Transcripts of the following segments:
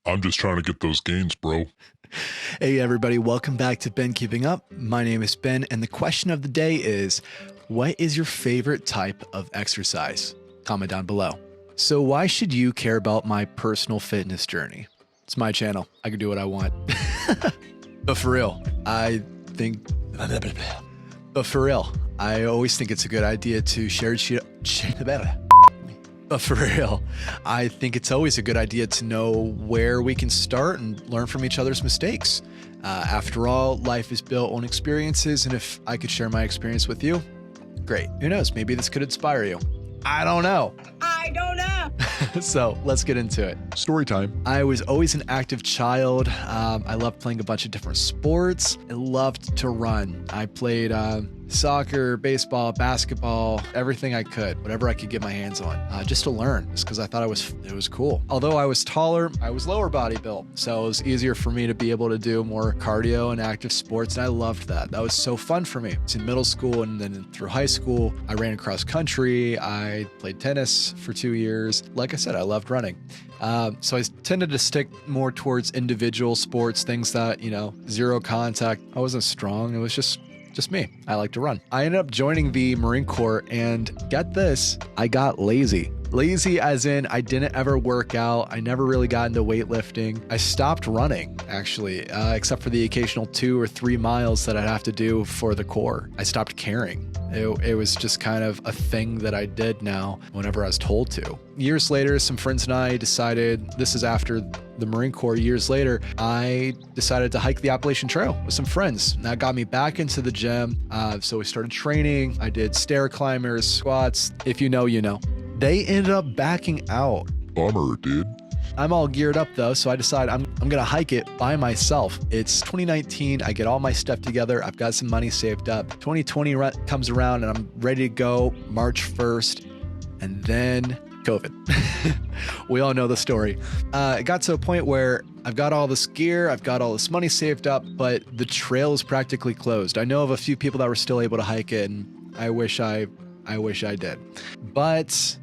I'm just trying to get those gains, bro. Hey, everybody, welcome back to Ben Keeping Up. My name is Ben, and the question of the day is what is your favorite type of exercise? Comment down below. So, why should you care about my personal fitness journey? It's my channel, I can do what I want. But for real, I always think it's a good idea to share. But for real, I think it's always a good idea to know where we can start and learn from each other's mistakes. After all, life is built on experiences, and if I could share my experience with you, great. Who knows? Maybe this could inspire you. I don't know. So let's get into it. Story time. I was always an active child. I loved playing a bunch of different sports. I loved to run. I played soccer, baseball, basketball, everything I could, whatever I could get my hands on, just to learn, just because I thought it was cool. Although I was taller, I was lower body built, so it was easier for me to be able to do more cardio and active sports, and I loved that. That was so fun for me. It's in middle school, and then through high school, I ran cross country. I played tennis for 2 years. Like I said, I loved running. So I tended to stick more towards individual sports, things that, zero contact. I wasn't strong. It was just me. I like to run. I ended up joining the Marine Corps, and get this, I got lazy. Lazy as in I didn't ever work out. I never really got into weightlifting. I stopped running, actually, except for the occasional 2 or 3 miles that I'd have to do for the Corps. I stopped caring. It was just kind of a thing that I did now whenever I was told to. Years later, some friends and I decided, this is after the Marine Corps, years later, I decided to hike the Appalachian Trail with some friends. That got me back into the gym. So we started training. I did stair climbers, squats. If you know, you know. They ended up backing out. Bummer, dude. I'm all geared up though, so I decide I'm gonna hike it by myself. It's 2019, I get all my stuff together, I've got some money saved up. 2020 comes around and I'm ready to go March 1st, and then COVID. We all know the story. It got to a point where I've got all this gear, I've got all this money saved up, but the trail is practically closed. I know of a few people that were still able to hike it, and I wish I did. But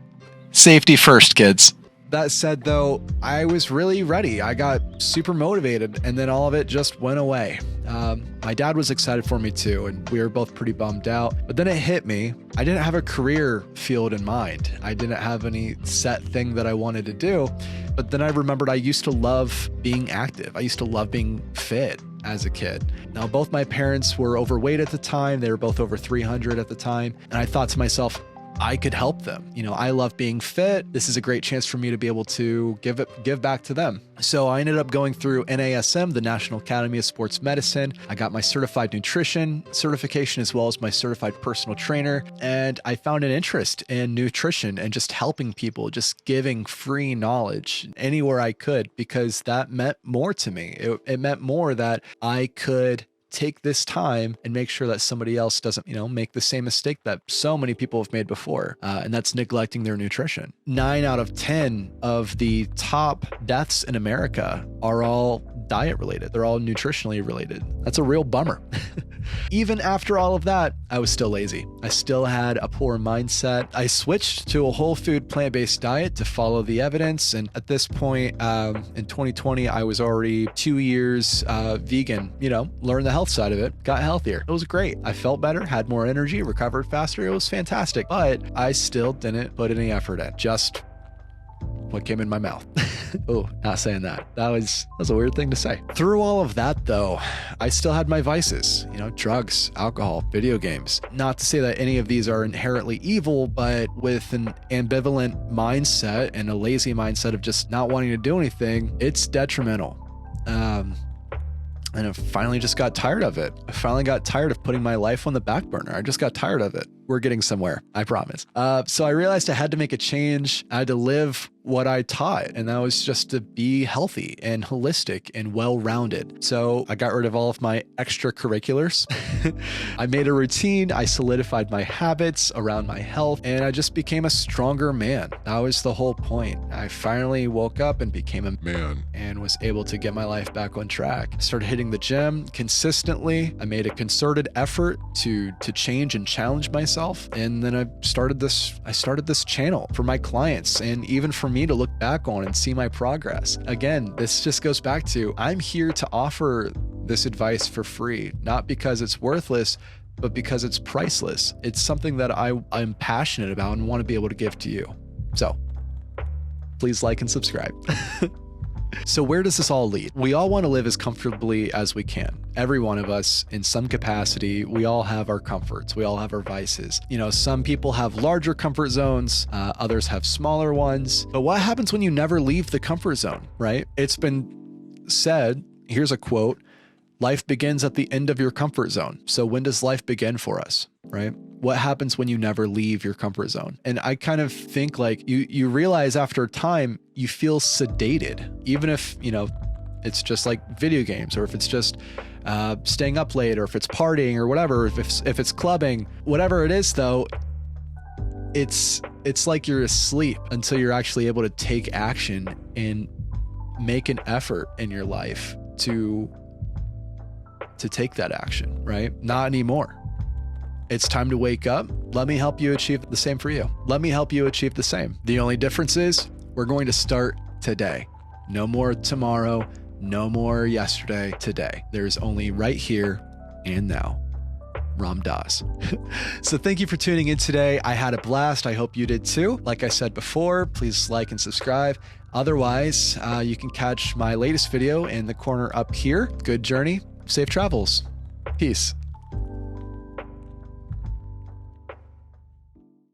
safety first, kids. That said, though, I was really ready. I got super motivated, and then all of it just went away. My dad was excited for me too, and we were both pretty bummed out. But then it hit me. I didn't have a career field in mind. I didn't have any set thing that I wanted to do. But then I remembered I used to love being active. I used to love being fit as a kid. Now, both my parents were overweight at the time. They were both over 300 at the time. And I thought to myself, I could help them. I love being fit. This is a great chance for me to be able to give back to them. So I ended up going through NASM, the National Academy of Sports Medicine. I got my certified nutrition certification as well as my certified personal trainer. And I found an interest in nutrition and just helping people, just giving free knowledge anywhere I could, because that meant more to me. It meant more that I could take this time and make sure that somebody else doesn't, make the same mistake that so many people have made before. And that's neglecting their nutrition. 9 out of 10 of the top deaths in America are all diet related. They're all nutritionally related. That's a real bummer. Even after all of that, I was still lazy. I still had a poor mindset. I switched to a whole food plant-based diet to follow the evidence. And at this point, in 2020, I was already 2 years vegan, learned the health side of it, got healthier. It was great. I felt better, had more energy, recovered faster. It was fantastic. But I still didn't put any effort in. Just what came in my mouth. Oh, not saying that. That's a weird thing to say. Through all of that, though, I still had my vices, drugs, alcohol, video games. Not to say that any of these are inherently evil, but with an ambivalent mindset and a lazy mindset of just not wanting to do anything, it's detrimental. And I finally just got tired of it. I finally got tired of putting my life on the back burner. I just got tired of it. We're getting somewhere, I promise. So I realized I had to make a change. I had to live what I taught, and that was just to be healthy and holistic and well-rounded. So I got rid of all of my extracurriculars. I made a routine. I solidified my habits around my health, and I just became a stronger man. That was the whole point. I finally woke up and became a man and was able to get my life back on track. I started hitting the gym consistently. I made a concerted effort to change and challenge myself. And then I started this channel for my clients and even for me me to look back on and see my progress. Again, this just goes back to, I'm here to offer this advice for free, not because it's worthless, but because it's priceless. It's something that I'm passionate about and want to be able to give to you. So please like and subscribe. So where does this all lead? We all want to live as comfortably as we can. Every one of us in some capacity, we all have our comforts. We all have our vices. You know, some people have larger comfort zones, others have smaller ones. But what happens when you never leave the comfort zone, right? It's been said, here's a quote, life begins at the end of your comfort zone. So when does life begin for us, right? What happens when you never leave your comfort zone? And I kind of think like you realize after time, you feel sedated, even if, you know, it's just like video games, or if it's just staying up late, or if it's partying or whatever, if it's clubbing, whatever it is though, it's like you're asleep until you're actually able to take action and make an effort in your life to take that action, right? Not anymore. It's time to wake up. Let me help you achieve the same for you. Let me help you achieve the same. The only difference is we're going to start today. No more tomorrow, no more yesterday, today. There's only right here and now. Ram Dass. So thank you for tuning in today. I had a blast. I hope you did too. Like I said before, please like and subscribe. Otherwise, you can catch my latest video in the corner up here. Good journey, safe travels. Peace.